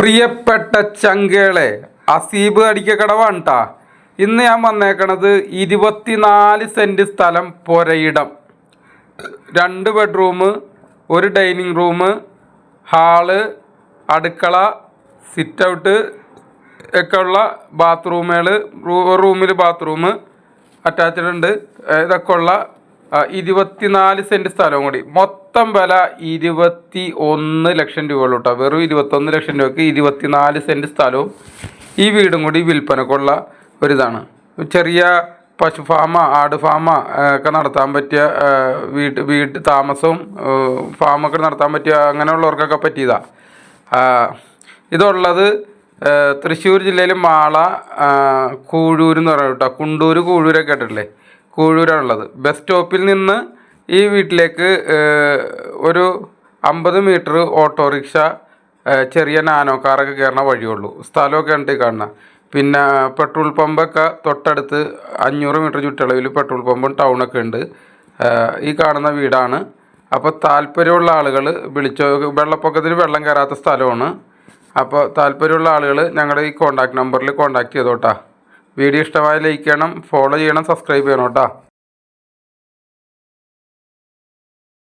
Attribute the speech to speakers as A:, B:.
A: പ്രിയപ്പെട്ട ചങ്കേളെ, അസീബ് അടിക്കക്കടവാണ് ട്ടാ. ഇന്ന് ഞാൻ വന്നേക്കണത് 24 സെൻറ്റ് സ്ഥലം പുരയിടം, 2 ബെഡ്റൂം, 1 ഡൈനിങ് റൂം, ഹാള്, അടുക്കള, സിറ്റ് ഔട്ട് ഒക്കെ ഉള്ള ബാത്റൂമുകൾ, റൂമിൽ ബാത്റൂം അറ്റാച്ച്ഡ് ഉണ്ട്. ഇതൊക്കെ ഉള്ള 24 സെൻറ്റ് സ്ഥലവും കൂടി. മൊത്തം വില 21 ലക്ഷം രൂപയുള്ളൂ കേട്ടോ. വെറും 21 ലക്ഷം രൂപയ്ക്ക് 24 സെൻറ്റ് സ്ഥലവും ഈ വീടും കൂടി വിൽപ്പനക്കുള്ള ഒരിതാണ്. ചെറിയ പശു ഫാമ, ആട് ഫാമ ഒക്കെ നടത്താൻ പറ്റിയ വീട്ട് താമസവും ഫാമൊക്കെ നടത്താൻ പറ്റിയ അങ്ങനെയുള്ളവർക്കൊക്കെ പറ്റിയതാണ്. ഇതുള്ളത് തൃശ്ശൂർ ജില്ലയിൽ മാള, കൂഴൂർ എന്ന് പറയുന്നത് കേട്ടോ. കുണ്ടൂർ, കൂഴൂരൊക്കെ കേട്ടിട്ടില്ലേ? കൂഴൂരാണുള്ളത്. ബസ് സ്റ്റോപ്പിൽ നിന്ന് ഈ വീട്ടിലേക്ക് ഒരു 50 മീറ്റർ ഓട്ടോറിക്ഷ, ചെറിയ നാനോ കാറൊക്കെ കയറുന്ന വഴിയുള്ളൂ. സ്ഥലമൊക്കെ ഉണ്ട് കാണുന്ന. പിന്നെ പെട്രോൾ പമ്പൊക്കെ തൊട്ടടുത്ത് 500 മീറ്റർ ചുറ്റളവിൽ പെട്രോൾ പമ്പും ടൗണൊക്കെ ഉണ്ട്. ഈ കാണുന്ന വീടാണ്. അപ്പോൾ താല്പര്യമുള്ള ആളുകൾ വിളിച്ചോ. വെള്ളപ്പൊക്കത്തിൽ വെള്ളം കയറാത്ത സ്ഥലമാണ്. അപ്പോൾ താല്പര്യമുള്ള ആളുകൾ ഞങ്ങളുടെ ഈ കോൺടാക്ട് നമ്പറിൽ കോൺടാക്ട് ചെയ്തോട്ടാ. വീഡിയോ ഇഷ്ടമായ ലൈക്ക് ചെയ്യണം, ഫോളോ ചെയ്യണം, സബ്സ്ക്രൈബ് ചെയ്യണം കേട്ടോ.